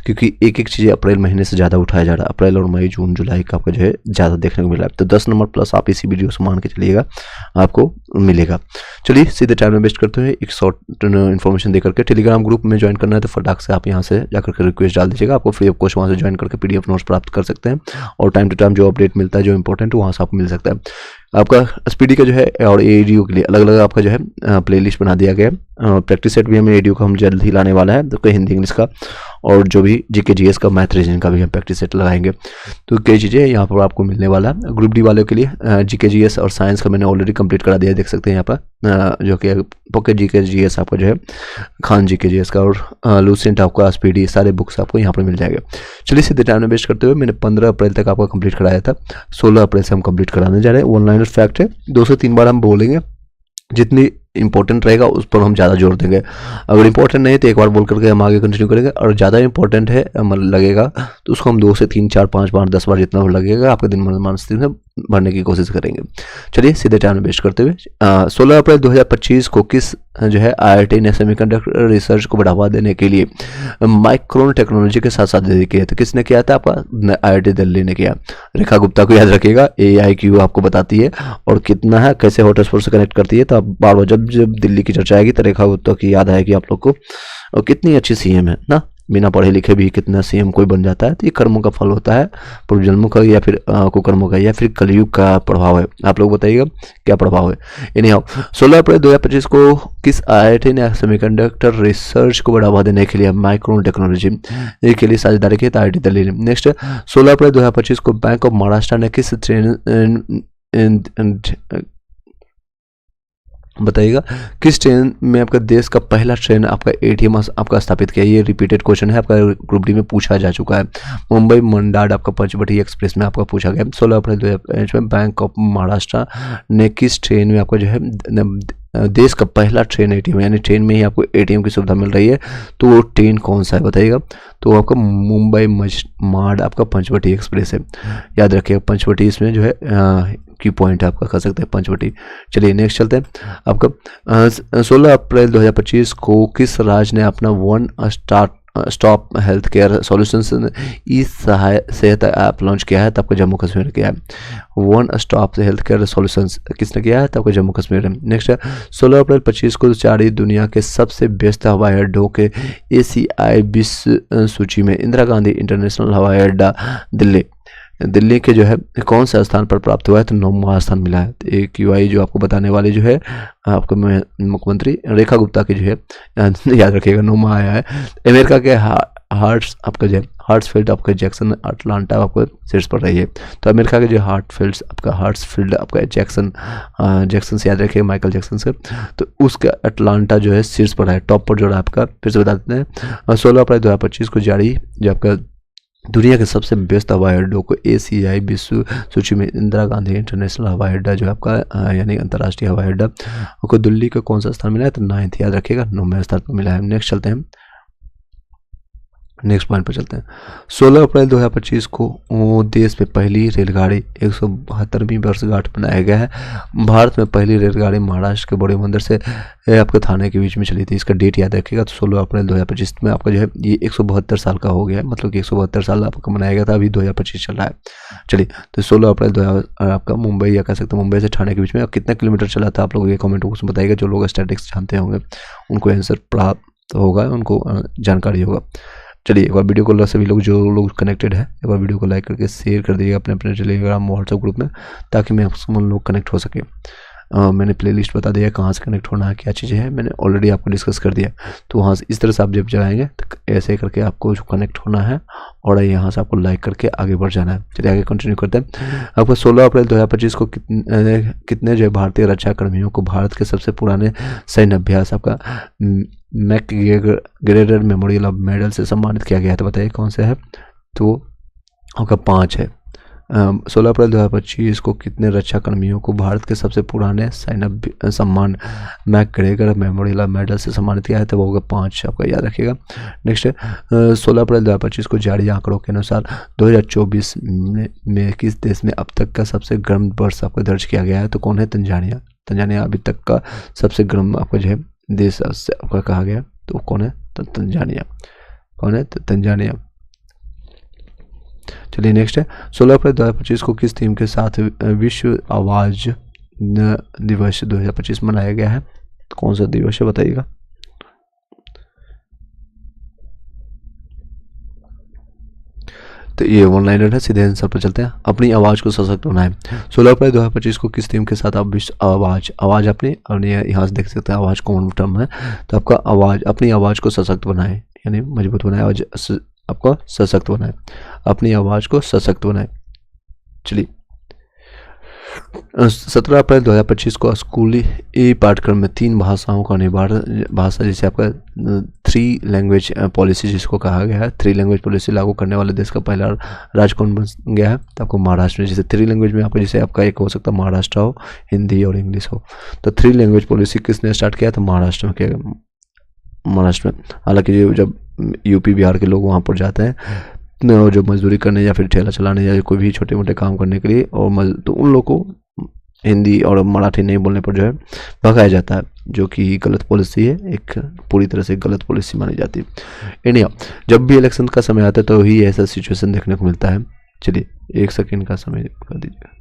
क्योंकि एक एक चीज़ें अप्रैल महीने से ज़्यादा उठाया जा रहा है। अप्रैल और मई जून जुलाई का आपका जो है ज़्यादा देखने को मिला है। तो 10 नंबर प्लस आप इसी वीडियो से मान के चलिएगा आपको मिलेगा। चलिए सीधे टाइम में वेस्ट करते हुए एक शॉर्ट इन्फॉर्मेशन दे करके टेलीग्राम ग्रुप में ज्वाइन करना है तो फटाक से आप यहाँ से जाकर के रिक्वेस्ट डाल दीजिएगा। आपको फ्री ऑफ कॉस्ट वहाँ से ज्वाइन करके PDF नोट्स प्राप्त कर सकते हैं और टाइम टू टाइम जो अपडेट मिलता है जो इंपॉर्टेंट वहाँ से आपको मिल सकता है। आपका SPD का जो है और AEDU के लिए अलग अलग आपका जो है प्लेलिस्ट बना दिया गया है। प्रैक्टिस सेट भी हमें AEDU का हम जल्द ही लाने वाला है, तो कोई हिंदी इंग्लिश का और जो भी GK GS का मैथ रीजनिंग का भी हम प्रैक्टिस सेट लगाएंगे। तो कई चीज़ें यहाँ पर आपको मिलने वाला है। ग्रुप डी वालों के लिए GK GS और साइंस का मैंने ऑलरेडी कंप्लीट करा दिया, देख सकते हैं यहाँ पर, जो कि पॉकेट GK GS आपका जो है खान GK GS का और लूसेंट आपका SPD सारे बुक्स आपको यहाँ पर मिल जाएगा। चलिए सीधे टाइम वेस्ट करते हुए मैंने 15 अप्रैल तक आपका कंप्लीट कराया था, 16 अप्रैल से हम कंप्लीट कराने जा रहे हैं। 1 लाइनर फैक्ट है, 2 से 3 बार हम बोलेंगे, जितनी इंपॉर्टेंट रहेगा उस पर हम ज़्यादा जोर देंगे। अगर इंपॉर्टेंट नहीं है तो एक बार बोल करके हम आगे कंटिन्यू करेंगे, और ज़्यादा इंपॉर्टेंट है लगेगा तो उसको हम 2 से 3 4 5 बार 10 बार जितना लगेगा आपके दिन मानसिक से भरने की कोशिश करेंगे। चलिए सीधे टाइम वेस्ट करते हुए 16 अप्रैल 2025 को किस जो है IIT ने सेमीकंडक्टर रिसर्च को बढ़ावा देने के लिए माइक्रोन टेक्नोलॉजी के साथ साथ किया? तो किसने किया था? आपका IIT दिल्ली ने किया। रेखा गुप्ता को याद रखिएगा, AIQ आपको बताती है और कितना है कैसे हॉटस्पॉट से कनेक्ट करती है। तो आप बार बार जब दिल्ली की चर्चा आएगी तो रेखा गुप्ता की याद आएगी आप लोग को, और कितनी अच्छी CM है ना, बिना पढ़े लिखे भी कितना CM कोई बन जाता है। तो ये कर्मों का फल होता है, पूर्व जन्मों का या फिर कुकर्मों का या फिर कलयुग का प्रभाव है। आप लोग बताइएगा क्या प्रभाव है। एनीहाउ 16 अप्रैल 2025 को किस IIT ने सेमीकंडक्टर रिसर्च को बढ़ावा देने के लिए माइक्रोन टेक्नोलॉजी के लिए साझेदारी की? तो IIT दिल्ली ने। नेक्स्ट 16 अप्रैल 2025 को बैंक ऑफ महाराष्ट्र ने किस बताइएगा किस ट्रेन में आपका देश का पहला ट्रेन आपका ATM आपका स्थापित किया? ये रिपीटेड क्वेश्चन है, आपका ग्रुप डी में पूछा जा चुका है। मुंबई मंडाड आपका पंचवटी एक्सप्रेस में आपका पूछा गया। 16 अप्रैल 2025 में बैंक ऑफ महाराष्ट्र ने किस ट्रेन में आपका जो है देश का पहला ट्रेन ATM, यानी ट्रेन में ही आपको ATM की सुविधा मिल रही है, तो वो ट्रेन कौन सा है बताइएगा? तो आपका मुंबई माड आपका पंचवटी एक्सप्रेस है, याद रखिएगा। पंचवटी इसमें जो है की पॉइंट आपका कर सकते हैं पंचवटी। चलिए नेक्स्ट चलते हैं। आपका 16 अप्रैल 2025 को किस राज्य ने अपना one stop health care solutions e Sehat app launch किया है? तो आपको जम्मू कश्मीर ने किया है। One stop health care solutions किसने किया है? तो आपको जम्मू कश्मीर है। नेक्स्ट 16 अप्रैल 25 को जारी दुनिया के सबसे व्यस्त हवाई अड्डों के ACI विश्व सूची में इंदिरा गांधी इंटरनेशनल हवाई अड्डा दिल्ली के जो है कौन सा स्थान पर प्राप्त हुआ है? तो 9वां स्थान मिला है। तो AQI जो आपको बताने वाले जो है आपको मुख्यमंत्री रेखा गुप्ता की जो है याद रखिएगा 9वां आया है। अमेरिका के आपका जो हार्ट्सफील्ड आपका जैक्सन अटलांटा आपको शीर्ष पर रही है। तो अमेरिका के जो हार्ट्सफील्ड आपका जैक्सन से याद रखिएगा, माइकल जैक्सन से, तो उसका अटलांटा जो है शीर्ष पर है, टॉप पर जो है आपका। फिर से बता देते हैं 16 अप्रैल 2025 को जारी जो आपका दुनिया के सबसे व्यस्त हवाई अड्डों को ACI विश्व सूची में इंदिरा गांधी इंटरनेशनल हवाई अड्डा जो आपका यानी अंतर्राष्ट्रीय हवाई अड्डा को दिल्ली का कौन सा स्थान मिला है? तो 9th याद रखिएगा, 9वें स्थान पर मिला है। नेक्स्ट चलते हैं, नेक्स्ट पॉइंट पर चलते हैं। 16 अप्रैल 2025 को देश में पहली रेलगाड़ी 172वीं वर्षगांठ मनाया गया है। भारत में पहली रेलगाड़ी महाराष्ट्र के बड़े मंदिर से आपके थाने के बीच में चली थी। इसका डेट याद रखिएगा। तो 16 अप्रैल 2025 में आपका जो है ये 172 साल का हो गया है, मतलब कि 172 साल आपका मनाया गया था, अभी 2025 चल रहा है। चलिए तो 16 अप्रैल आपका मुंबई या कह सकते हैं मुंबई से ठाणे के बीच में कितना किलोमीटर चला था? आप लोग ये कमेंट बॉक्स में बताइएगा। जो लोग स्टैटिस्टिक्स जानते होंगे उनको आंसर प्राप्त होगा, उनको जानकारी होगा। चलिए एक बार वीडियो को सभी लोग जो लोग कनेक्टेड है एक बार वीडियो को लाइक करके शेयर कर दीजिएगा अपने अपने टेलीग्राम व्हाट्सएप ग्रुप में, ताकि मैक्सिमम लोग कनेक्ट हो सके। मैंने प्लेलिस्ट बता दिया कहाँ से कनेक्ट होना है, क्या चीज़ें हैं, मैंने ऑलरेडी आपको डिस्कस कर दिया। तो वहाँ से इस तरह से आप जब जाएंगे तो ऐसे करके आपको जो कनेक्ट होना है और यहाँ से आपको लाइक करके आगे बढ़ जाना है। चलिए आगे कंटिन्यू करते हैं। आपको 16 अप्रैल 2025 को कितने जो भारतीय रक्षा कर्मियों को भारत के सबसे पुराने सैन्य अभ्यास आपका मैकग्रेगर मेमोरियल ऑफ मेडल से सम्मानित किया गया है? तो बताइए कौन से है? तो आपका 5 है। 16 अप्रैल 2025 को कितने रक्षा कर्मियों को भारत के सबसे पुराने सैन्य सम्मान मैकग्रेगर मेमोरियल मेडल से सम्मानित किया है? तो वो होगा 5, आपका याद रखिएगा। नेक्स्ट 16 अप्रैल 2025 को जारी आंकड़ों के अनुसार 2024 में किस देश में अब तक का सबसे गर्म वर्ष आपका दर्ज किया गया है? तो कौन है? तंजानिया। तंजानिया अभी तक का सबसे गर्म आपका जो है देश आपका कहा गया, तो कौन है? तो तंजानिया। कौन है? तो तंजानिया। चलिए नेक्स्ट है, 16 अप्रैल 2025 को किस थीम के साथ विश्व आवाज़ दिवस 2025 मनाया गया है? कौन सा दिवस है बताइएगा। तो ये वन लाइनर है, सीधे आंसर पर चलते हैं। अपनी आवाज़ को सशक्त बनाएं। 16 अप्रैल 2025 को किस थीम के साथ आप विश्व आवाज़ अपनी, और यहाँ से देख सकते हैं आवाज़ कौन टर्म है, तो आपका आवाज़, अपनी आवाज़ को सशक्त बनाएं यानी मजबूत बनाए, आवाज़ आपको सशक्त बनाए, अपनी आवाज़ को सशक्त बनाए। चलिए 17 अप्रैल 2025 को स्कूली पाठ्यक्रम में 3 भाषाओं का अनिवार्य भाषा, जैसे आपका 3 लैंग्वेज पॉलिसी जिसको कहा गया है, 3 लैंग्वेज पॉलिसी लागू करने वाले देश का पहला राज्य कौन बन गया है? तो आपको महाराष्ट्र। जैसे 3 लैंग्वेज में आपको, जैसे आपका एक हो सकता है महाराष्ट्र हो, हिंदी और इंग्लिश हो, तो 3 लैंग्वेज पॉलिसी किसने स्टार्ट किया? तो महाराष्ट्र में किया, महाराष्ट्र में। हालांकि जब यूपी बिहार के लोग वहाँ पर जाते हैं जो मजदूरी करने या फिर ठेला चलाने या कोई भी छोटे मोटे काम करने के लिए, और तो उन लोगों को हिंदी और मराठी नहीं बोलने पर जो है भगाया जाता है, जो कि गलत पॉलिसी है, एक पूरी तरह से गलत पॉलिसी मानी जाती है। इंडिया जब भी इलेक्शन का समय आता है तो ही ऐसा सिचुएशन देखने को मिलता है। चलिए 1 सेकेंड का समय कर दीजिएगा।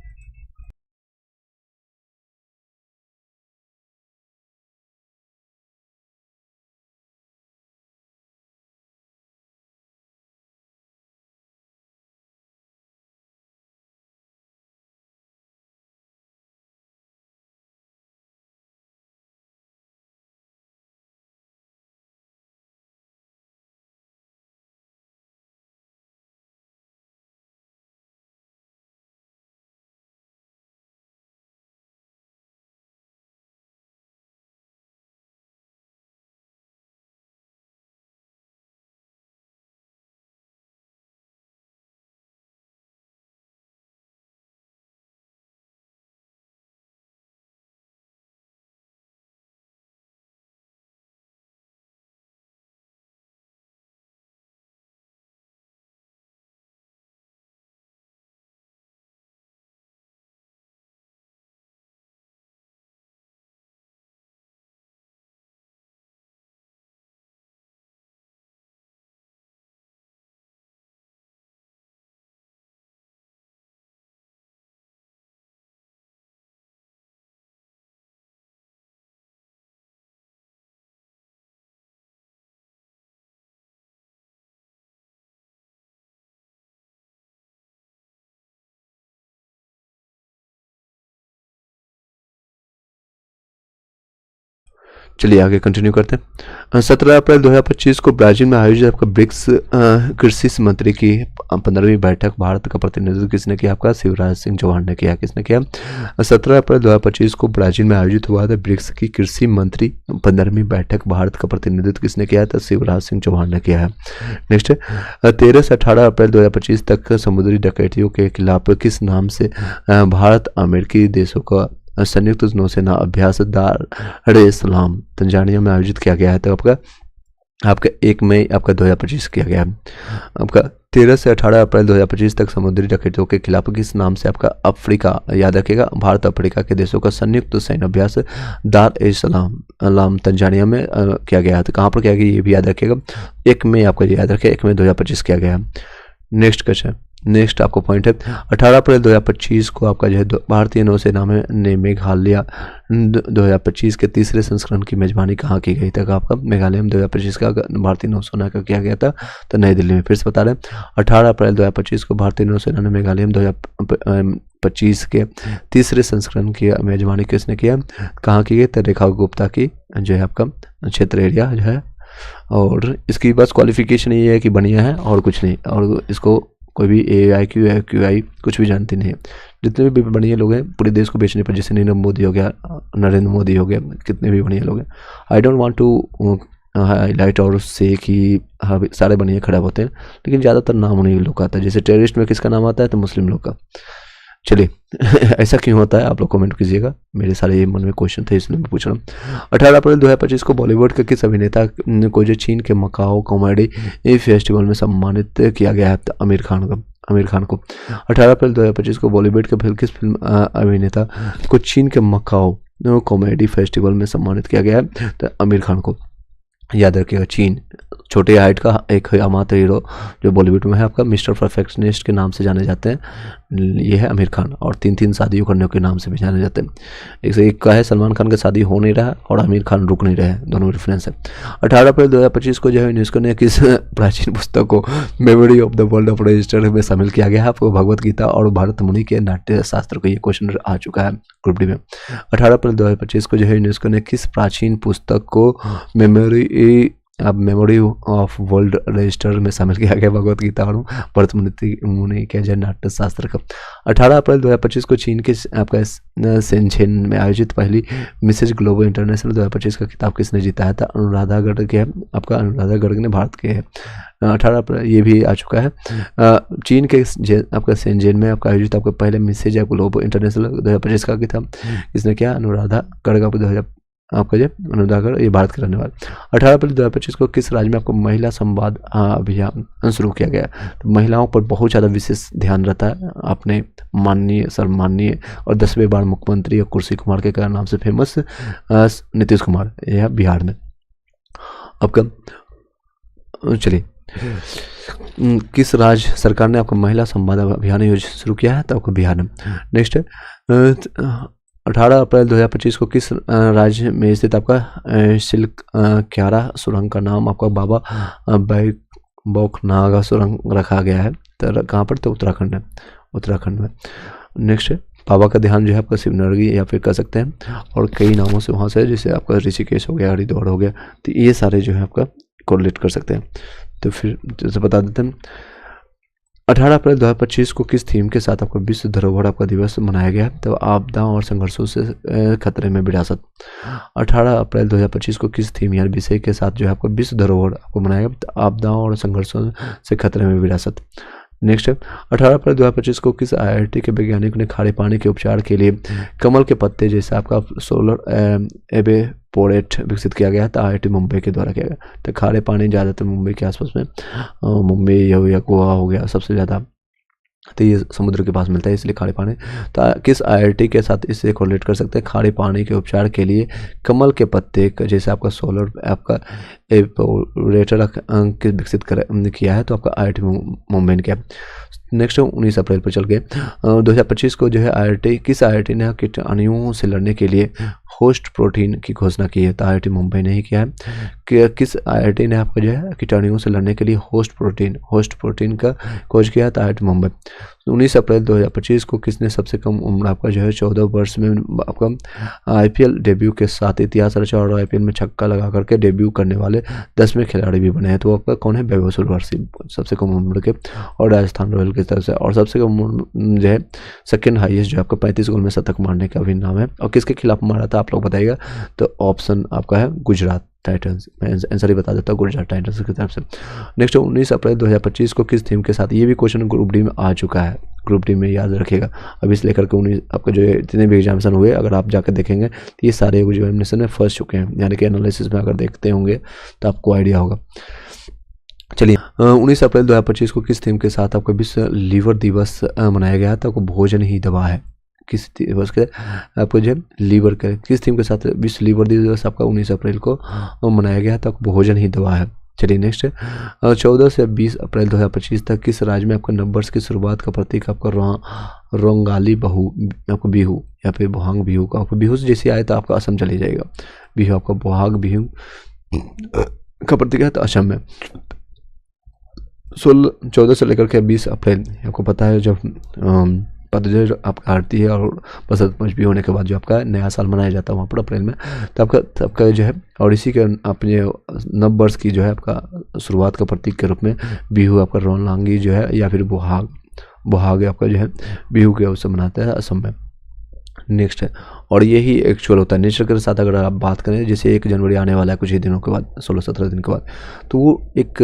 चलिए आगे कंटिन्यू करते हैं। 17 अप्रैल 2025 को ब्राजील में आयोजित आपका ब्रिक्स कृषि मंत्री की 15वीं बैठक भारत का प्रतिनिधित्व किसने किया? आपका शिवराज सिंह चौहान ने किया। किसने किया? 17 अप्रैल 2025 को ब्राजील में आयोजित हुआ था ब्रिक्स की कृषि मंत्री 15वीं बैठक भारत का प्रतिनिधित्व किसने किया? था शिवराज सिंह चौहान ने किया है। नेक्स्ट 13 से 18 अप्रैल 2025 तक समुद्री डकैतियों के खिलाफ किस नाम से भारत अमेरिकी देशों का संयुक्त नौसेना अभ्यास दार ए सलाम तंजानिया में आयोजित किया गया है? तो आपका 1 मई आपका 2025 किया गया है। आपका 13 से 18 अप्रैल 2025 तक समुद्री डकैतियों के खिलाफ किस नाम से आपका अफ्रीका, याद रखिएगा, भारत अफ्रीका के देशों का संयुक्त सैन्य अभ्यास दार ए सलाम तंजानिया में किया गया है? तो कहाँ पर किया गया ये भी याद रखिएगा। 1 मई आपका याद रखिए, 1 मई 2025 किया गया है। नेक्स्ट क्वेश्चन, नेक्स्ट आपको पॉइंट है 18 अप्रैल 2025 को आपका जो है भारतीय नौसेना में ने मेघालय 2025 के तीसरे संस्करण की मेजबानी कहाँ की गई? तक आपका मेघालय में 2025 का भारतीय नौसेना का किया गया था, तो नई दिल्ली में। फिर से बता रहे हैं 18 अप्रैल 2025 को भारतीय नौसेना ने मेघालय में 2025 के तीसरे संस्करण की मेजबानी किसने किया, कहाँ की गई? तो रेखा गुप्ता की जो है आपका क्षेत्र एरिया जो है, और इसकी बस क्वालिफिकेशन ये है कि बढ़िया है और कुछ नहीं, और इसको कोई भी AIQ कुछ भी जानते नहीं है। जितने भी बढ़िया लोग हैं पूरे देश को बेचने पर, जैसे नरेंद्र मोदी हो गया, नरेंद्र मोदी हो गया, कितने भी बढ़िया लोग हैं। I don't want to highlight और से कि हाँ सारे बढ़िया खड़ा होते हैं, लेकिन ज़्यादातर नाम उन्हीं लोग का आता है। जैसे टेररिस्ट में किसका नाम आता है? तो मुस्लिम लोग का। चलिए ऐसा क्यों होता है आप लोग कमेंट कीजिएगा, मेरे सारे ये मन में क्वेश्चन थे इसलिए मैं पूछ रहा हूँ। 18 अप्रैल 2025 को बॉलीवुड के किस अभिनेता को जो चीन के मकाओ कॉमेडी फेस्टिवल में सम्मानित किया गया है? तो आमिर खान को 18 अप्रैल 2025 को बॉलीवुड के किस फिल्म अभिनेता को चीन के मकाओ कॉमेडी फेस्टिवल में सम्मानित किया गया है? तो आमिर खान को। याद रखिएगा चीन छोटे हाइट का एक मात्र हीरो जो बॉलीवुड में है आपका मिस्टर परफेक्शनिस्ट के नाम से जाने जाते हैं, ये है आमिर खान, और 3 शादियों करने के नाम से भी जाने जाते हैं। एक से एक का है सलमान खान की शादी हो नहीं रहा और आमिर खान रुक नहीं रहे, दोनों रेफरेंस है। 18 अप्रैल 2025 को जो है यूनेस्को ने किस प्राचीन पुस्तक को memory of the world of register में शामिल किया गया है? आपको भगवत गीता और भारत मुनि के नाट्य शास्त्र को ये क्वेश्चन आ चुका है ग्रुप डी में। 18 अप्रैल 2025 को जो है यूनेस्को ने किस प्राचीन पुस्तक को मेमोरी ऑफ वर्ल्ड रजिस्टर में शामिल किया गया? भगवत गीता और भरत मुनि के जय नाट्य शास्त्र का। 18 अप्रैल 2025 को चीन के आपका शेनझेन में आयोजित पहली मिसेज ग्लोबल इंटरनेशनल 2025 का खिताब किसने जीता है? था अनुराधा गर्ग के, आपका अनुराधा गर्ग ने भारत के है। 18 अप्रैल ये भी आ चुका है। चीन के आपका शेनझेन में आपका आयोजित आपका पहले मिसेज ग्लोबल इंटरनेशनल 2025 का खिताब किसने किया? अनुराधा गर्ग आपका जो अनुदागर ये भारत के रहने वाले। 18 अप्रैल 2025 को किस राज्य में आपको महिला संवाद अभियान शुरू किया गया? तो महिलाओं पर बहुत ज़्यादा विशेष ध्यान रहता है। आपने माननीय सम्माननीय और 10वें बार मुख्यमंत्री कुर्सी कुमार के नाम से फेमस नीतीश कुमार, यह बिहार में। आपका चलिए किस राज्य सरकार ने आपको महिला संवाद अभियान योजना शुरू किया है? तो आपको बिहार में। नेक्स्ट है 18 अप्रैल 2025 को किस राज्य में स्थित आपका सिल्क क्यारा सुरंग का नाम आपका बाबा बैकबौखनागा सुरंग रखा गया है? तो कहाँ पर? तो उत्तराखंड है, उत्तराखंड में। नेक्स्ट है बाबा का ध्यान जो है आपका शिवनगरी या फिर कह सकते हैं और कई नामों से वहाँ से, जैसे आपका ऋषिकेश हो गया, हरिद्वार हो गया, तो ये सारे जो है आपका कोरिलेट कर सकते हैं। तो फिर जैसे बता देते हैं 18 अप्रैल 2025 को किस थीम के साथ आपका विश्व धरोहर आपका दिवस मनाया गया? तो आपदाओं और संघर्षों से खतरे में विरासत। 18 अप्रैल 2025 को किस थीम या विषय के साथ जो है आपका विश्व धरोहर आपको मनाया गया? तो आपदाओं और संघर्षों से खतरे में विरासत। नेक्स्ट है 18 अप्रैल 2025 को किस IIT के वैज्ञानिक ने खारे पानी के उपचार के लिए कमल के पत्ते जैसे आपका सोलर एवेपोरेट विकसित किया गया? तो IIT मुंबई के द्वारा किया गया। तो खारे पानी ज़्यादातर मुंबई के आसपास में, मुंबई या गोवा हो गया सबसे ज़्यादा, तो ये समुद्र के पास मिलता है इसलिए खारे पानी। तो किस IIT के साथ इससे कोरिलेट कर सकते हैं? खारे पानी के उपचार के लिए कमल के पत्ते जैसे आपका सोलर आपका एवेपोरेटर विकसित किया है, तो आपका IIT मुंबई ने किया। नेक्स्ट 19 अप्रैल पर चल के 2025 को जो है IIT किस IIT ने कीटाणुओं से लड़ने के लिए होस्ट प्रोटीन की घोषणा की है? तो IIT मुंबई ने ही किया है। कि किस IIT ने आपका जो है कीटाणुओं से लड़ने के लिए होस्ट प्रोटीन का खोज किया? तो IIT मुंबई। 19 अप्रैल 2025 को किसने सबसे कम उम्र आपका जो है 14 वर्ष में आपका IPL डेब्यू के साथ इतिहास रचा और IPL में छक्का लगा करके डेब्यू करने वाले 10वें खिलाड़ी भी बने हैं? तो आपका कौन है? वैभव सूर्यवंशी, सबसे कम उम्र के, और राजस्थान रॉयल की तरफ से। और सबसे कम उम्र जो है सेकंड हाईएस्ट जो आपका 35 गोल में शतक मारने का भी नाम है। और किसके खिलाफ मारा था आप लोग बताइएगा? तो ऑप्शन आपका है गुजरात टाइटन्स, मैं आंसर ही बता देता हूँ, गुजरात टाइटन्स की तरफ से। नेक्स्ट 19 अप्रैल 2025 को किस थीम के साथ, ये भी क्वेश्चन ग्रुप डी में आ चुका है, ग्रुप डी में याद रखिएगा। अभी से लेकर के 19 आपका जो जितने भी एग्जामिनेशन हुए अगर आप जाकर देखेंगे तो ये सारे एग्जामिनेशन में फंस चुके हैं, यानी कि एनालिसिस में अगर देखते होंगे तो आपको आइडिया होगा। चलिए 19 अप्रैल 2025 को किस थीम के साथ आपका विश्व लीवर दिवस मनाया गया था? आपको भोजन ही दवा है। किस दिवस के आपको जो लीवर के किस थीम के साथ विश्व लीवर दिवस आपका 19 अप्रैल को मनाया गया था? भोजन ही दवा है। चलिए नेक्स्ट 14 से 20 अप्रैल 2025 तक किस राज्य में आपका नववर्ष की शुरुआत का प्रतीक आपका रोंगाली आपको बिहू या फिर बोहांग बिहू का, आपको बिहू से जैसे आए तो आपका असम चले जाएगा। बिहू आपका बोहाग बिहू का प्रतीक है तो असम में। 14 से लेकर के 20 अप्रैल आपको पता है जब पतझड़ आपका आरती है और बसंत पंचमी होने के बाद जो आपका नया साल मनाया जाता है वहाँ पर अप्रैल में, तो आपका जो है और इसी के अपने नव वर्ष की जो है आपका शुरुआत का प्रतीक के रूप में बिहू आपका रोंगाली जो है या फिर बोहाग आपका जो है बिहू के अवसर मनाता है असम में। नेक्स्ट है और यही एक्चुअल होता है नेचर के साथ। अगर आप बात करें जैसे 1 जनवरी आने वाला है कुछ ही दिनों के बाद, 16-17 दिन के बाद, तो वो एक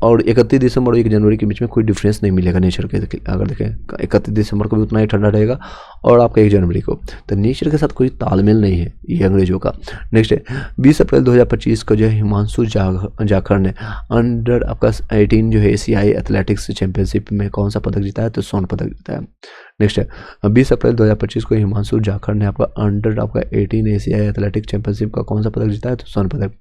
और 31 दिसंबर और 1 जनवरी के बीच में कोई डिफरेंस नहीं मिलेगा नेचर के। अगर देखें 31 दिसंबर को भी उतना ही ठंडा रहेगा और आपका 1 जनवरी को, तो नेचर के साथ कोई तालमेल नहीं है ये अंग्रेजों का। नेक्स्ट है 20 अप्रैल 2025 को जो है हिमांशु जाखड़ ने अंडर आपका 18 जो है एशियाई एथलेटिक्स चैंपियनशिप में कौन सा पदक जीता है? तो स्वर्ण पदक जीता है। नेक्स्ट है 20 अप्रैल 2025 को हिमांशु जाखड़ ने आपका अंडर 18 एशियाई एथलेटिक चैंपियनशिप का कौन सा पदक जीता है? तो स्वर्ण पदक।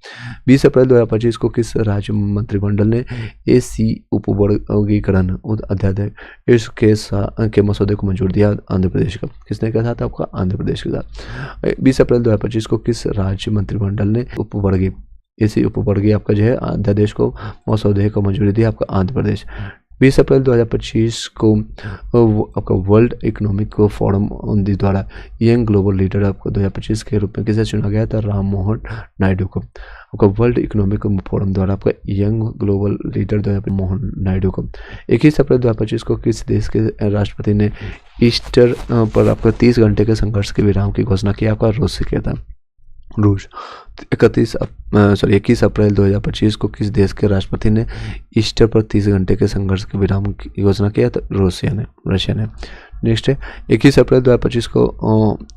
20 अप्रैल 2025 को किस राज्य मंत्रिमंडल ने एसी उपवर्गीकरण अध्यादेश के मसौदे को मंजूर दिया? आंध्र प्रदेश का। किसने कहा था? आपका आंध्र प्रदेश के साथ। 20 अप्रैल 2025 को किस राज्य मंत्रिमंडल ने इसी उपवर्गीय आपका जो है अध्यादेश को मसौदे को मंजूरी दी? आपका आंध्र प्रदेश। 20 अप्रैल 2025 को आपका वर्ल्ड इकोनॉमिक फोरम द्वारा यंग ग्लोबल लीडर आपको 2025 के रूप में किसे चुना गया था? राम मोहन नायडू को। आपका वर्ल्ड इकोनॉमिक फोरम द्वारा आपका young global leader 2025 Mohan Naidu को। 21 अप्रैल 2025 को किस देश के राष्ट्रपति ने ईस्टर पर आपका 30 घंटे के संघर्ष के विराम की घोषणा की? आपका रूस से किया था। रूस। 21 अप्रैल 2025 को किस देश के राष्ट्रपति ने ईस्टर पर 30 घंटे के संघर्ष के विराम की घोषणा किया? तो रशिया ने। नेक्स्ट है 21 अप्रैल 2025 को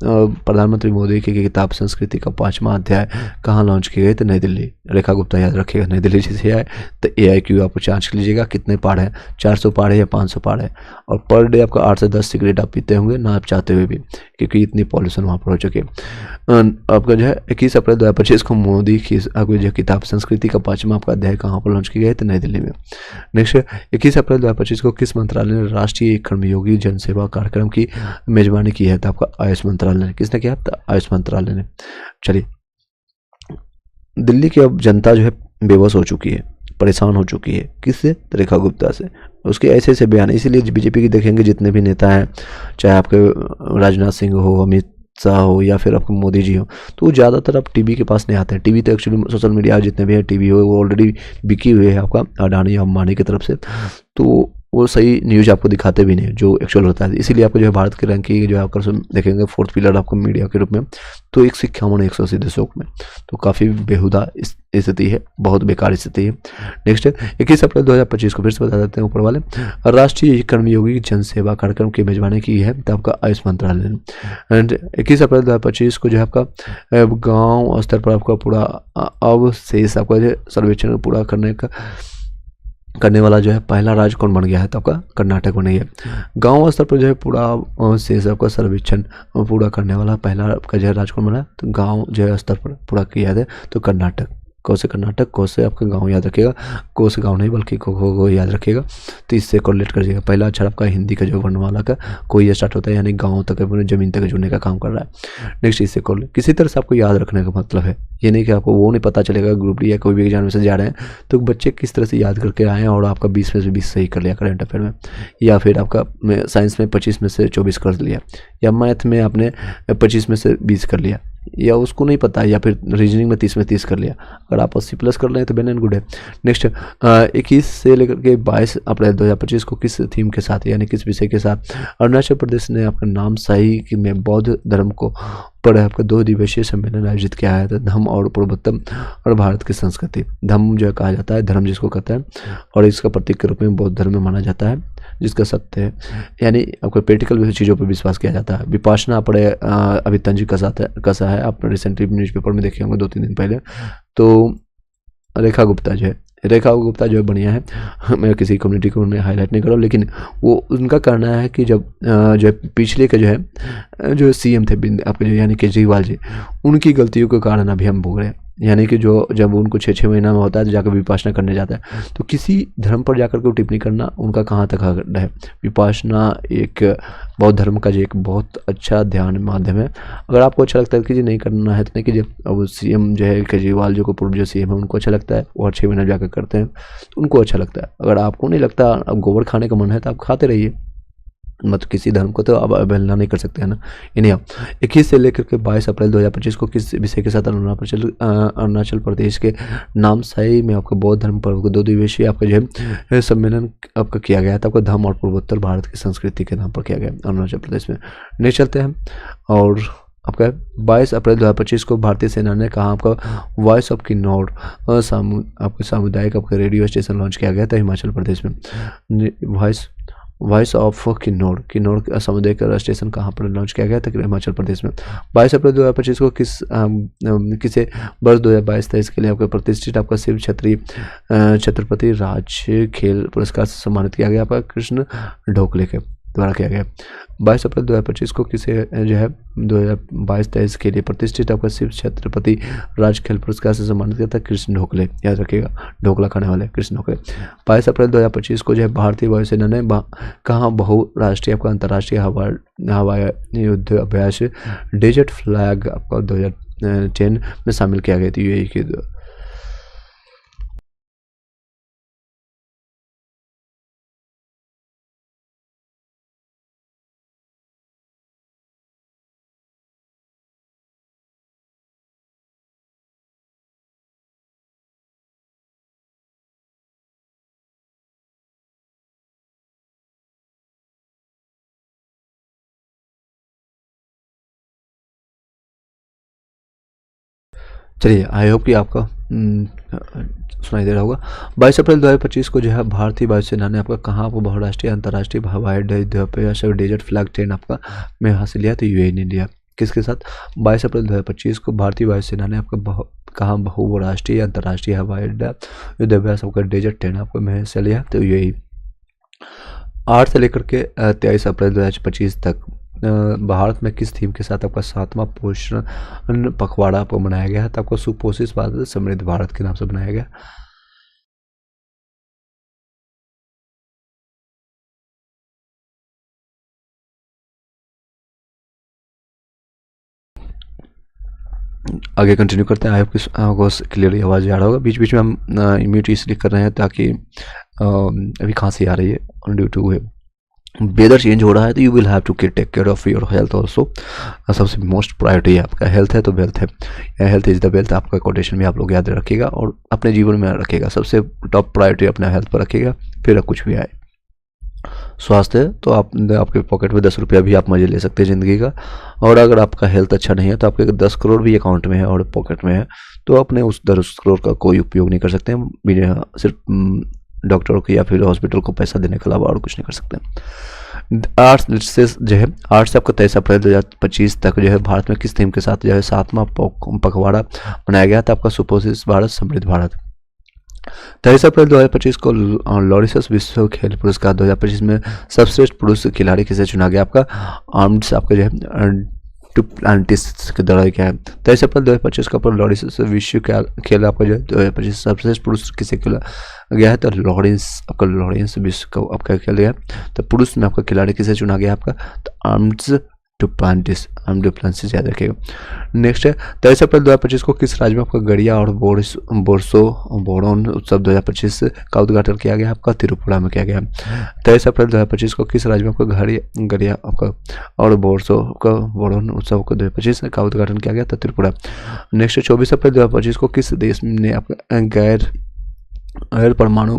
प्रधानमंत्री मोदी की किताब संस्कृति का 5वां अध्याय कहाँ लॉन्च किए गए? तो नई दिल्ली। रेखा गुप्ता याद रखिएगा, नई दिल्ली जैसे आए तो AIQ आप जांच कर लीजिएगा कितने पहाड़ है, 400 पहाड़ है या 500 पहाड़ है। और पर डे आपका 8 से 10 सिगरेट आप पीते होंगे ना आप चाहते हुए भी, क्योंकि इतनी पॉल्यूशन वहाँ पर हो चुकी है। आपका जो है 21 अप्रैल 2025 को मोदी की आपकी जो किताब संस्कृति का 5वां आपका अध्याय कहाँ पर लॉन्च किए गए? तो नई दिल्ली में। नेक्स्ट 21 अप्रैल 2025 को किस मंत्रालय ने राष्ट्रीय कर्मयोगी जनसेवा कार्यक्रम की मेजबानी की है? तो आपका आयुष मंत्रालय ने। किसने किया? तो आयुष मंत्रालय ने। चलिए, दिल्ली की अब जनता जो है बेबस हो चुकी है, परेशान हो चुकी है। किससे? रेखा गुप्ता से। उसके ऐसे ऐसे बयान, इसीलिए बीजेपी की देखेंगे जितने भी नेता हैं, चाहे आपके राजनाथ सिंह हो, अमित शाह हो या फिर आपको मोदी जी हो, तो ज़्यादातर आप टीवी के पास नहीं आते हैं। टीवी तो एक्चुअली सोशल मीडिया जितने भी है टीवी हो वो ऑलरेडी बिकी हुए है आपका अडानी अंबानी की तरफ से, तो वो सही न्यूज़ आपको दिखाते भी नहीं जो एक्चुअल होता है। इसीलिए आपको जो है भारत की रैंकिंग जो है आपको देखेंगे 4th पिलर आपको मीडिया के रूप में, तो 151 180 देशों में, तो काफ़ी बेहुदा स्थिति है, बहुत बेकार स्थिति है। नेक्स्ट है 21 अप्रैल 2025 को फिर से बता देते हैं ऊपर वाले, राष्ट्रीय कर्मयोगी जनसेवा कार्यक्रम की मेजबानी की है तो आपका आयुष मंत्रालय ने। एंड 21 अप्रैल 2025 को जो है आपका गाँव स्तर पर आपका पूरा अवशेष आपका जो सर्वेक्षण पूरा करने वाला जो है पहला राज्य कौन बन गया है? तो आपका कर्नाटक बन गया। गांव स्तर पर जो है पूरा शेष आपका सर्वेक्षण पूरा करने वाला पहला आपका जो है राज्य कौन बना? तो गांव जो है स्तर पर पूरा किया है तो कर्नाटक। कौ से कर्नाटक, कौ से आपका गांव याद रखिएगा, कौ से गांव नहीं बल्कि को याद रखिएगा, तो इससे कोरिलेट करिएगा। पहला अक्षर आपका हिंदी का जो वर्णमाला का कोई स्टार्ट होता है, यानी गांव तक अपने जमीन तक जुड़ने का काम कर रहा है। नेक्स्ट इससे कोरिलेट किसी तरह से आपको याद रखने का मतलब है, ये नहीं कि आपको वो नहीं पता चलेगा ग्रुप डी या कोई भी एग्जाम में से जा रहे हैं तो बच्चे किस तरह से याद करके आए हैं और आपका 20 में से 20 सही कर लिया करंट अफेयर में, या फिर आपका साइंस में 25 में से 24 कर लिया, या मैथ में आपने 25 में से 20 कर लिया, या उसको नहीं पता, या फिर रीजनिंग में 30 में 30 कर लिया। अगर आप 80+ कर रहे हैं तो वेल एंड गुड है। नेक्स्ट 21 से लेकर के 22 अप्रैल 2025 को किस थीम के साथ यानी किस विषय के साथ अरुणाचल प्रदेश ने अपना नामसाई में बौद्ध धर्म को पर आपका 2 दिवसीय सम्मेलन आयोजित किया है? धम्म और पूर्वोत्तम और भारत की संस्कृति। धम्म जो कहा जाता है, धर्म जिसको कहते हैं, और इसका प्रतीक के रूप में बौद्ध धर्म में माना जाता है, जिसका सत्य है यानी आपको प्रैक्टिकल चीज़ों पर विश्वास किया जाता है। विपासना पढ़े अभी तंजी कसा है, आप रिसेंटली न्यूज़पेपर में देखे होंगे 2-3 दिन पहले। तो रेखा गुप्ता जो है बढ़िया है, मैं किसी कम्युनिटी को उन्हें हाईलाइट नहीं कर रहा हूँ, लेकिन वो उनका कहना है कि जब जो है पिछले के जो CM थे आपके जो यानी केजरीवाल जी, उनकी गलतियों के कारण अभी हम भोग रहे हैं। यानी कि जो जब उनको 6-6 महीना में होता है तो जाकर विपासना करने जाता है, तो किसी धर्म पर जाकर के टिप्पणी करना उनका कहाँ तक हक है। विपासना एक बौद्ध धर्म का जो एक बहुत अच्छा ध्यान माध्यम है। अगर आपको अच्छा लगता है कि जी नहीं करना है तो नहीं कीजिए। अब CM जो है केजरीवाल जो को पूर्व जो CM है उनको अच्छा लगता है, वो 6 महीना जाकर करते हैं तो उनको अच्छा लगता है। अगर आपको नहीं लगता, अब गोबर खाने का मन है तो आप खाते रहिए, मतलब किसी धर्म को तो अब अवहेलना नहीं कर सकते हैं ना। इन्हें 21 से लेकर के 22 अप्रैल 2025 को किस विषय के साथ अरुणाचल प्रदेश के नामसाई में आपका बौद्ध धर्म पर 2 दिवसीय आपका जो है सम्मेलन आपका किया गया था, आपका धम्म और पूर्वोत्तर भारत की संस्कृति के नाम पर किया गया अरुणाचल प्रदेश में। नहीं चलते हैं और आपका 22 अप्रैल 2025 को भारतीय सेना ने कहा आपका वॉइस ऑफ किन्नौर आपके सामुदायिक आपका रेडियो स्टेशन लॉन्च किया गया था हिमाचल प्रदेश में। वॉइस ऑफ किन्नौर सामुदायिक स्टेशन कहाँ पर लॉन्च किया गया था? हिमाचल प्रदेश में। 22 अप्रैल 2025 को किसे वर्ष 2022-23 के लिए आपका प्रतिष्ठित आपका शिव छत्रपति राज्य खेल पुरस्कार से सम्मानित किया गया? आपका कृष्ण ढोकले के। द्वारा किया गया। 22 अप्रैल 2025 को किसे जो है 2022-23 के लिए प्रतिष्ठित आपका शिव छत्रपति राज्य खेल पुरस्कार से सम्मानित किया था? कृष्ण ढोकले, याद रखिएगा, ढोकला खाने वाले कृष्ण ढोकले। 22 अप्रैल 2025 को जो है भारतीय वायुसेना ने कहाँ बहुराष्ट्रीय आपका अंतर्राष्ट्रीय हवाई युद्ध अभ्यास डेजर्ट फ्लैग आपका 2010 में शामिल किया गया था? यूएई के। चलिए, आई होप कि आपका सुनाई दे रहा होगा। 22 अप्रैल 2025 को जो है भारतीय वायुसेना ने आपका कहाँ आपको बहुराष्ट्रीय अंतर्राष्ट्रीय हवाई अड्डे डेजर्ट फ्लैग ट्रेन आपका में हासिल लिया? तो यूएई ने लिया। किसके साथ? 22 अप्रैल 2025 को भारतीय वायुसेना ने आपका कहाँ बहुराष्ट्रीय अंतर्राष्ट्रीय हवाई अड्डा युद्धाभ्यास आपका डेजर्ट ट्रेन आपको में हिस्सा लिया? तो यूएई। 8 से लेकर के 23 अप्रैल 2025 तक भारत में किस थीम के साथ आपका 7वां पोषण पखवाड़ा आपको बनाया गया है? तो आपको सुपोषित भारत समृद्ध भारत के नाम से बनाया गया। आगे कंटिन्यू करते हैं। आपको क्लियरली आवाज़ आ रहा होगा। बीच बीच में हम म्यूट इसलिए कर रहे हैं ताकि अभी खांसी आ रही है ड्यू टू वेदर चेंज हो रहा है, तो you will have to take care of your health also. सबसे मोस्ट प्रायोरिटी है आपका हेल्थ है तो वेल्थ है, हेल्थ इज द वेल्थ। आपका कोटेशन भी आप लोग याद रखिएगा और अपने जीवन में रखिएगा। सबसे टॉप प्रायोरिटी अपना हेल्थ पर रखिएगा, फिर कुछ भी आए। स्वास्थ्य है तो आपके पॉकेट में 10 रुपया भी आप मजे ले सकते हैं ज़िंदगी का। और अगर आपका हेल्थ अच्छा नहीं है तो आपके 10 करोड़ भी अकाउंट में है और पॉकेट में है तो अपने उस 10 करोड़ का कोई उपयोग नहीं कर सकते हैं, बिना सिर्फ डॉक्टर को या फिर हॉस्पिटल को पैसा देने के अलावा और कुछ नहीं कर सकते। 8 से जो है 8 से आपका 23 अप्रैल 2025 तक जो है भारत में किस थीम के साथ जो है 7वां पखवाड़ा बनाया गया था? आपका सुपोषित भारत समृद्ध भारत। 23 अप्रैल 2025 को लॉरिसस विश्व खेल पुरस्कार 2025 में सर्वश्रेष्ठ पुरुष खिलाड़ी किसे चुना गया? आपका आर्म्स आपका जो है डुप्लांटिस के द्वारा क्या है? 23 अप्रैल 2025 का पर लॉरिसस विश्व खेल आपका जो है 2025 सर्वश्रेष्ठ पुरुष किसे खेला गया है? तो लॉरेंस विश्व का आपका खेल गया। तो पुरुष में आपका खिलाड़ी किसे चुना गया? आपका तो आर्म्स डुप्लांटिस याद रखिएगा। नेक्स्ट है 23 अप्रैल 2025 को किस राज्य में आपका गड़िया और बोरोन उत्सव 2025 का उद्घाटन किया गया? आपका त्रिपुरा में किया गया। 23 अप्रैल 2025 को किस राज्य में आपका गड़िया आपका और बोरोन उत्सव को 2025 का उद्घाटन किया गया? त्रिपुरा। नेक्स्ट 24 अप्रैल 2025 को किस देश ने आपका गैर परमाणु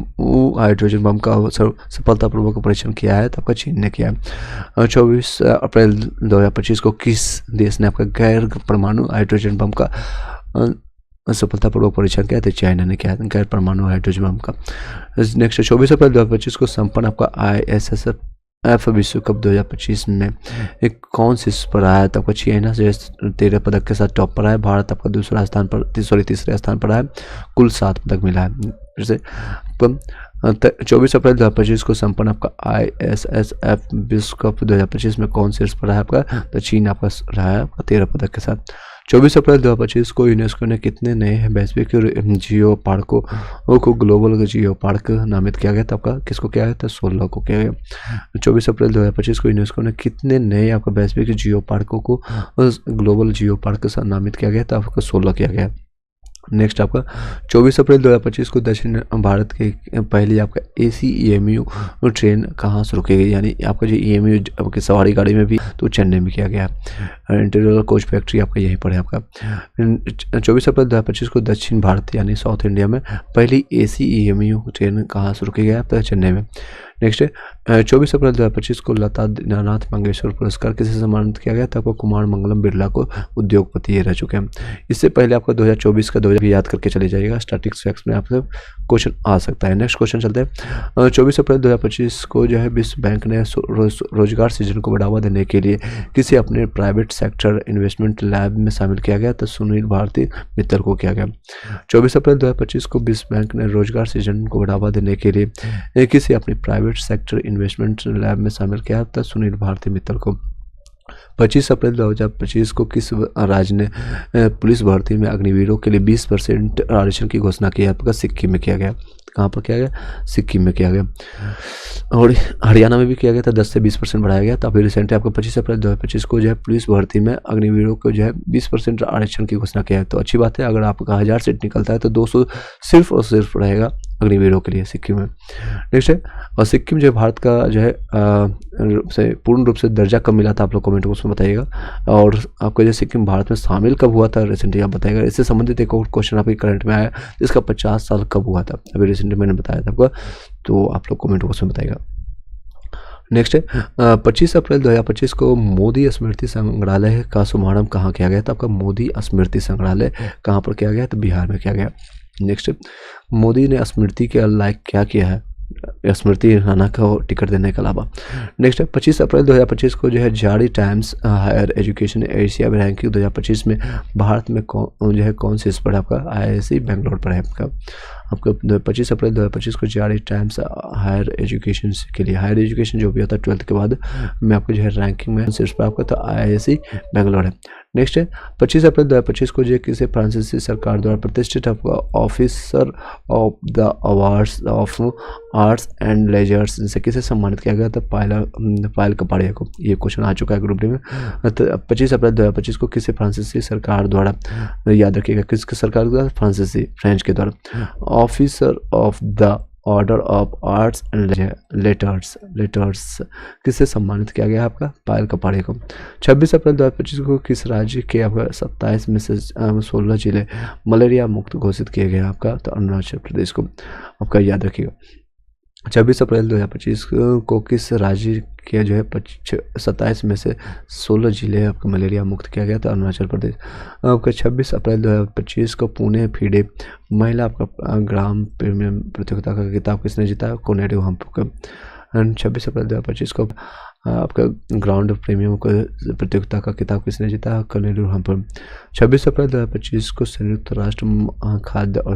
हाइड्रोजन बम का सफलतापूर्वक परीक्षण किया है? तो आपका चीन ने किया है। 24 अप्रैल 2025 को किस देश ने आपका गैर परमाणु हाइड्रोजन बम का सफलतापूर्वक परीक्षण किया? तो चाइना ने किया गैर परमाणु हाइड्रोजन बम का। नेक्स्ट 24 अप्रैल 2025 को संपन्न आपका ISSF विश्व कप 2025 में एक कौन शीर्ष पर आया? तो आपका चाइना जो 13 पदक के साथ टॉप पर आया। भारत आपका तीसरे स्थान पर आया, कुल 7 पदक मिला है। फिर से 24 अप्रैल 2025 को संपन्न आपका ISSF विश्व कप 2025 में कौन शीर्ष पर रहा है? आपका तो चीन आपका रहा है आपका 13 पदक के साथ। 24 अप्रैल 2025 को यूनेस्को ने कितने नए वैश्विक जियो पार्कों को ग्लोबल जियो पार्क नामित किया गया था? आपका किसको किया गया था? 16 को किया गया। 24 अप्रैल 2025 को यूनेस्को ने कितने नए आपका वैश्विक जियो पार्कों को ग्लोबल जियो पार्क नामित किया गया था? आपका 16 किया गया। नेक्स्ट आपका 24 अप्रैल 2025 को दक्षिण भारत के पहली आपका AC EMU ट्रेन कहाँ से रुकेगी? यानी आपका जो EMU आपकी सवारी गाड़ी में भी तो चेन्नई में किया गया। इंटीरियर कोच फैक्ट्री आपका यहीं पर है। आपका 24 अप्रैल 2025 को दक्षिण भारत यानी साउथ इंडिया में पहली AC EMU ट्रेन कहाँ से रुकेगी? आपका चेन्नई में। नेक्स्ट 24 अप्रैल 2025 को लता दीनानाथ मंगेशकर पुरस्कार किसे सम्मानित किया गया था? आपको कुमार मंगलम बिरला को उद्योगपति ये रह चुके हैं। इससे पहले आपका 2024 का 2000 याद करके चले जाइएगा, स्टैटिक्स फैक्ट्स में आपसे क्वेश्चन आ सकता है। नेक्स्ट क्वेश्चन चलते हैं। 24 अप्रैल 2025 को जो है विश्व बैंक ने रोजगार सृजन को बढ़ावा देने के लिए किसी अपने प्राइवेट सेक्टर इन्वेस्टमेंट लैब में शामिल किया गया? तो सुनील भारती मित्तल को किया गया। 24 अप्रैल 2025 को विश्व बैंक ने रोजगार सृजन को बढ़ावा देने के लिए किसी अपनी private private sector investment lab में शामिल किया था सुनील भारती मित्तल को। 25 अप्रैल 2025 को किस राज्य ने पुलिस भर्ती में अग्निवीरों के लिए 20% आरक्षण की घोषणा की है? आपका सिक्किम में किया गया। कहाँ पर किया गया? सिक्किम में किया गया। और हरियाणा में भी किया गया था, 10 से 20% बढ़ाया गया। तो अभी रिसेंटली आपको 25 अप्रैल 2025 को जो है पुलिस भर्ती में अग्निवीरों को जो है 20% आरक्षण की घोषणा किया है। तो अच्छी बात है, अगर आपका 1000 सीट निकलता है तो 200 सिर्फ और सिर्फ रहेगा अग्निवीरों के लिए सिक्किम में। नेक्स्ट है, और सिक्किम जो है भारत का जो है पूर्ण रूप से दर्जा कब मिला था? आप लोग कमेंट बॉक्स में बताइएगा। और आपको जो सिक्किम भारत में शामिल कब हुआ था रिसेंटली आप बताइएगा। इससे संबंधित एक और क्वेश्चन आपके करंट में आया, इसका 50 साल कब हुआ था? अभी रिसेंटली मैंने बताया था आपको, तो आप लोग कमेंट बॉक्स में बताइएगा। नेक्स्ट है 25 अप्रैल 2025 को मोदी स्मृति संग्रहालय का शुभारंभ कहाँ किया गया था? आपका मोदी स्मृति संग्रहालय कहाँ पर किया गया? तो बिहार में किया गया। नेक्स्ट, मोदी ने स्मृति के लायक क्या किया है? स्मृति ईरानी को टिकट देने के अलावा। नेक्स्ट है 25 अप्रैल 2025 को जो है जारी Times Higher Education Asia ranking 2025 में भारत में कौन से इस पर आपका IISc बेंगलोर पर है आपका 25 अप्रैल 2025 को जारी टाइम्स हायर एजुकेशन के लिए, हायर एजुकेशन जो भी होता है 12th के बाद में आपको जो है रैंकिंग में शीर्ष पर आपका तो IISc बेंगलोर है। नेक्स्ट है 25 अप्रैल 2025 को जो किसी फ्रांसीसी सरकार द्वारा प्रतिष्ठित आपका officer of the awards of arts and letters से किसे सम्मानित किया गया था? पायल कपाड़िया को। ये क्वेश्चन आ चुका है ग्रुप डी में। तो 25 अप्रैल 2025 को किसी फ्रांसीसी सरकार द्वारा, याद रखिएगा किसकी सरकार द्वारा? फ्रांसीसी, फ्रेंच के द्वारा officer of the order of arts and letters किससे सम्मानित किया गया आपका? पायल कपाड़िया को। 26 अप्रैल 2025 को किस राज्य के आपका 27 में से 16 जिले मलेरिया मुक्त घोषित किए गए आपका? तो अरुणाचल प्रदेश को। आपका याद रखिएगा 26 अप्रैल 2025 को किस राज्य के जो है 27 में से 16 जिले आपका मलेरिया मुक्त किया गया था? अरुणाचल प्रदेश। आपका 26 अप्रैल 2025 को पुणे फीडे महिला आपका ग्राम प्रीमियम प्रतियोगिता का खिताब किसने जीता? कोनेरू हम्पी। 26 अप्रैल 2025 को आपका ग्राउंड प्रीमियम प्रतियोगिता का खिताब किसने जीता? कोनेरू हम्पी। 26 अप्रैल 2025 को संयुक्त राष्ट्र खाद्य और